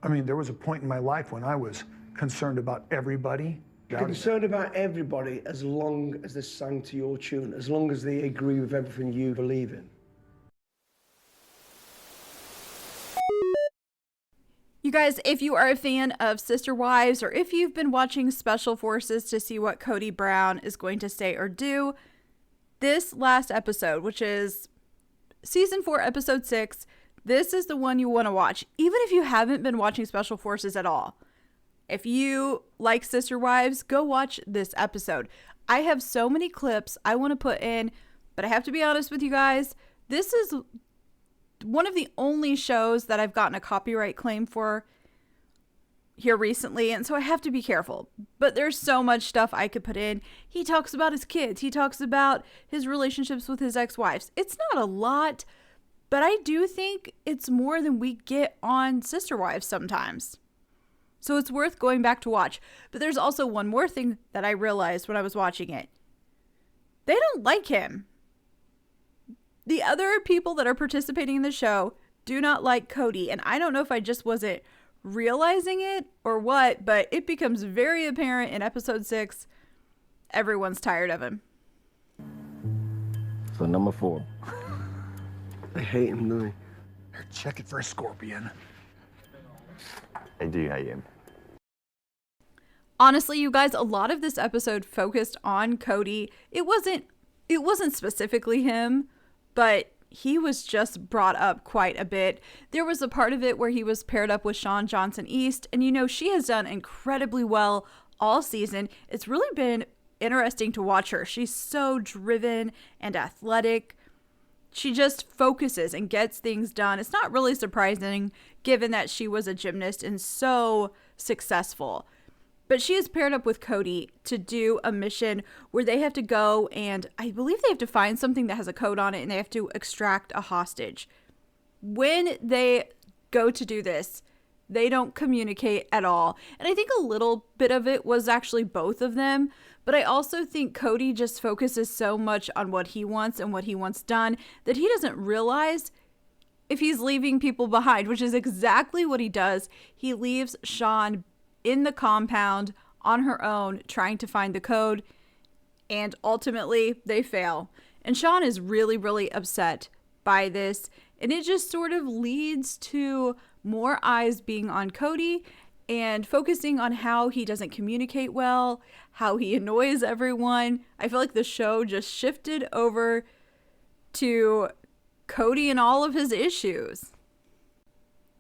I mean, there was a point in my life when I was concerned about everybody. Concerned about everybody as long as they sang to your tune, as long as they agree with everything you believe in. You guys, if you are a fan of Sister Wives, or if you've been watching Special Forces to see what Kody Brown is going to say or do, this last episode, which is season 4, episode 6, this is the one you want to watch, even if you haven't been watching Special Forces at all. If you like Sister Wives, go watch this episode. I have so many clips I want to put in, but I have to be honest with you guys, this is one of the only shows that I've gotten a copyright claim for here recently, and so I have to be careful. But there's so much stuff I could put in. He talks about his kids. He talks about his relationships with his ex-wives. It's not a lot, but I do think it's more than we get on Sister Wives sometimes. So it's worth going back to watch. But there's also one more thing that I realized when I was watching it. They don't like him. The other people that are participating in the show do not like Kody, and I don't know if I just wasn't realizing it or what, but it becomes very apparent in episode 6. Everyone's tired of him. So number 4. They hate him, don't they? Here, check it for a scorpion. They do hate him. Honestly, you guys, a lot of this episode focused on Kody. It wasn't specifically him, but he was just brought up quite a bit. There was a part of it where he was paired up with Sean Johnson East, and you know, she has done incredibly well all season. It's really been interesting to watch her. She's so driven and athletic. She just focuses and gets things done. It's not really surprising given that she was a gymnast and so successful. But she is paired up with Kody to do a mission where they have to go, and I believe they have to find something that has a code on it, and they have to extract a hostage. When they go to do this, they don't communicate at all. And I think a little bit of it was actually both of them. But I also think Kody just focuses so much on what he wants and what he wants done that he doesn't realize if he's leaving people behind, which is exactly what he does. He leaves Sean in the compound on her own trying to find the code, and ultimately they fail. And Sean is really, really upset by this, and it just sort of leads to more eyes being on Kody and focusing on how he doesn't communicate well, how he annoys everyone. I feel like the show just shifted over to Kody and all of his issues.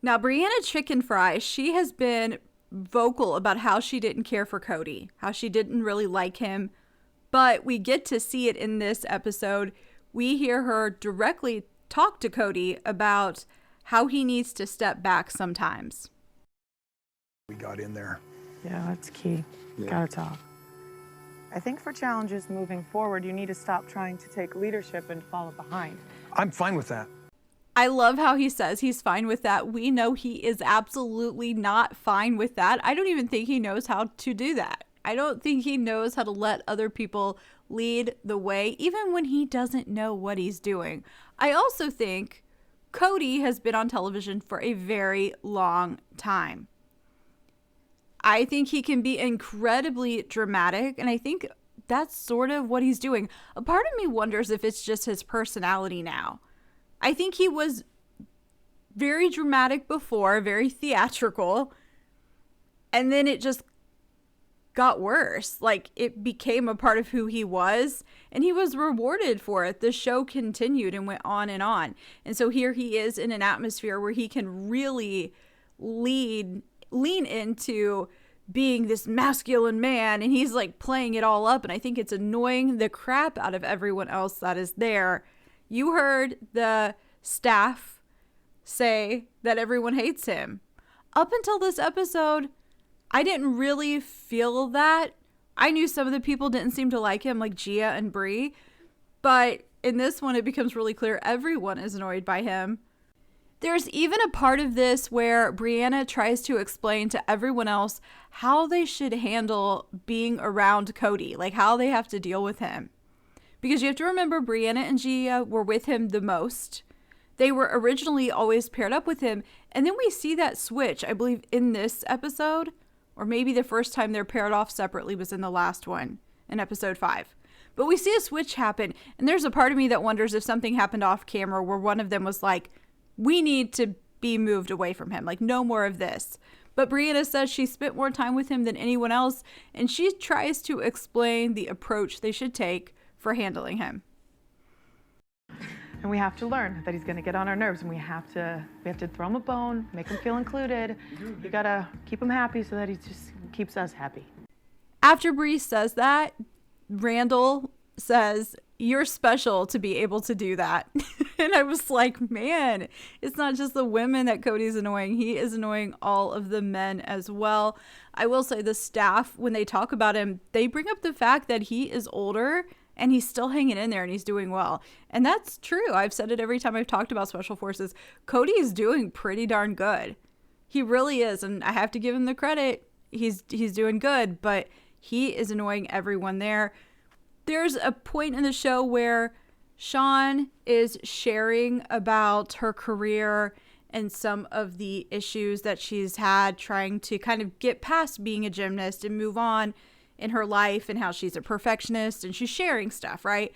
Now, Brianna Chicken Fry, she has been vocal about how she didn't care for Kody, how she didn't really like him, but we get to see it in this episode. We hear her directly talk to Kody about how he needs to step back sometimes. We got in there. Yeah, that's key. Gotta talk. I think for challenges moving forward, you need to stop trying to take leadership and follow behind. I'm fine with that. I love how he says he's fine with that. We know he is absolutely not fine with that. I don't even think he knows how to do that. I don't think he knows how to let other people lead the way, even when he doesn't know what he's doing. I also think Kody has been on television for a very long time. I think he can be incredibly dramatic, and I think that's sort of what he's doing. A part of me wonders if it's just his personality now. I think he was very dramatic before, very theatrical, and then it just got worse. Like, it became a part of who he was, and he was rewarded for it. The show continued and went on. And so here he is in an atmosphere where he can really lean into being this masculine man, and he's like playing it all up, and I think it's annoying the crap out of everyone else that is there. You heard the staff say that everyone hates him. Up until this episode, I didn't really feel that. I knew some of the people didn't seem to like him, like Gia and Bree, but in this one it becomes really clear everyone is annoyed by him. There's even a part of this where Brianna tries to explain to everyone else how they should handle being around Kody, like how they have to deal with him. Because you have to remember, Brianna and Gia were with him the most. They were originally always paired up with him, And then we see that switch, I believe, in this episode, or maybe the first time they're paired off separately was in the last one, in episode 5. But we see a switch happen, and there's a part of me that wonders if something happened off camera where one of them was like, we need to be moved away from him, like no more of this. But Brianna says she spent more time with him than anyone else, and she tries to explain the approach they should take for handling him. And we have to learn that he's going to get on our nerves, and we have to throw him a bone, make him feel included. You got to keep him happy so that he just keeps us happy. After Bree says that, Randall says, you're special to be able to do that. And I was like, man, it's not just the women that Cody's annoying. He is annoying all of the men as well. I will say the staff, when they talk about him, they bring up the fact that he is older and he's still hanging in there and he's doing well. And that's true. I've said it every time I've talked about Special Forces. Cody is doing pretty darn good. He really is. And I have to give him the credit. He's doing good, but he is annoying everyone there. There's a point in the show where Sean is sharing about her career and some of the issues that she's had trying to kind of get past being a gymnast and move on in her life and how she's a perfectionist, and she's sharing stuff, right?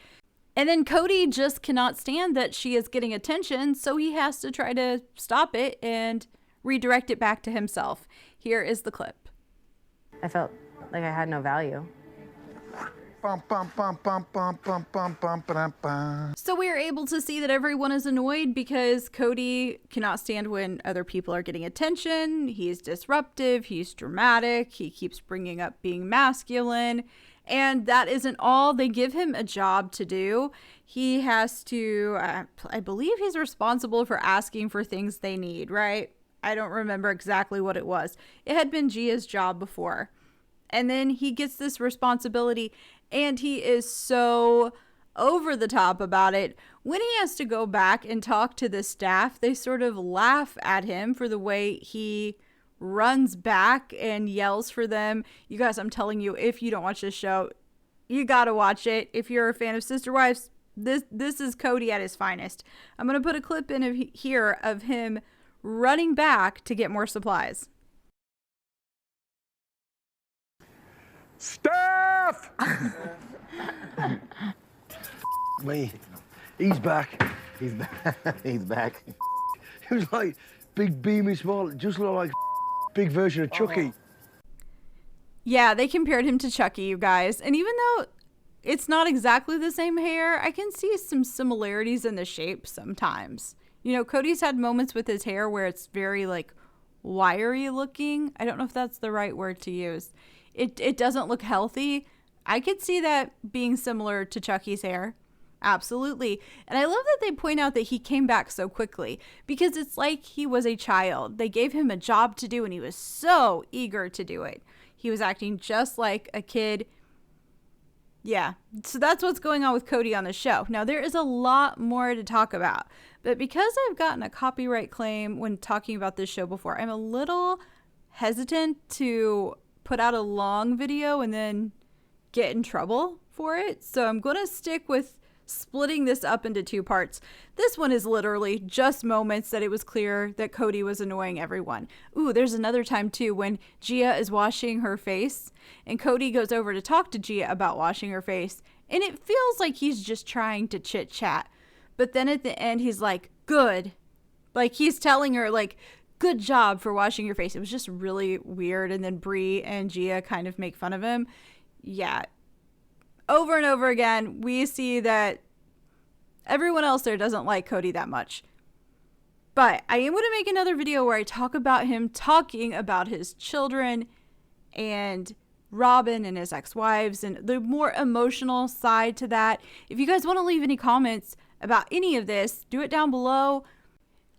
And then Cody just cannot stand that she is getting attention, so he has to try to stop it and redirect it back to himself. Here is the clip. I felt like I had no value. So we are able to see that everyone is annoyed because Cody cannot stand when other people are getting attention. He's disruptive, he's dramatic, he keeps bringing up being masculine, and that isn't all. They give him a job to do. He has to, I believe he's responsible for asking for things they need, right? I don't remember exactly what it was. It had been Gia's job before. And then he gets this responsibility, and he is so over the top about it. When he has to go back and talk to the staff, they sort of laugh at him for the way he runs back and yells for them. You guys, I'm telling you, if you don't watch this show, you gotta watch it. If you're a fan of Sister Wives, this is Cody at his finest. I'm gonna put a clip in here of him running back to get more supplies. Staff! Me. He's back. He's back. He's back. He was like big, beamy, small, just looked like big version of Chucky. Yeah, they compared him to Chucky, you guys. And even though it's not exactly the same hair, I can see some similarities in the shape sometimes. You know, Cody's had moments with his hair where it's very like wiry looking. I don't know if that's the right word to use. It doesn't look healthy. I could see that being similar to Chucky's hair. Absolutely. And I love that they point out that he came back so quickly because it's like he was a child. They gave him a job to do and he was so eager to do it. He was acting just like a kid. Yeah. So that's what's going on with Cody on the show. Now, there is a lot more to talk about, but because I've gotten a copyright claim when talking about this show before, I'm a little hesitant to put out a long video and then get in trouble for it. So I'm going to stick with splitting this up into 2 parts. This one is literally just moments that it was clear that Cody was annoying everyone. Ooh, there's another time too when Gia is washing her face and Cody goes over to talk to Gia about washing her face, and it feels like he's just trying to chit chat. But then at the end he's like, good. Like he's telling her like, good job for washing your face. It was just really weird. And then Bree and Gia kind of make fun of him. Yeah. Over and over again, we see that everyone else there doesn't like Cody that much. But I am going to make another video where I talk about him talking about his children and Robin and his ex-wives and the more emotional side to that. If you guys want to leave any comments about any of this, do it down below.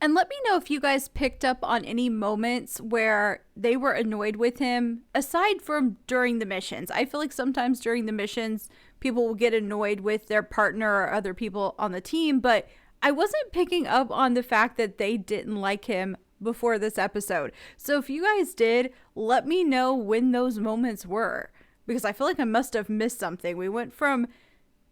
And let me know if you guys picked up on any moments where they were annoyed with him, aside from during the missions. I feel like sometimes during the missions, people will get annoyed with their partner or other people on the team, but I wasn't picking up on the fact that they didn't like him before this episode. So if you guys did, let me know when those moments were, because I feel like I must have missed something. We went from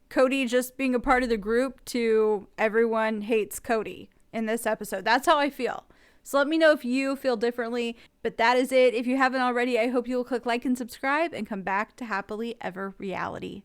Cody just being a part of the group to everyone hates Cody in this episode. That's how I feel. So let me know if you feel differently. But that is it. If you haven't already, I hope you will click like and subscribe and come back to Happily Ever Reality.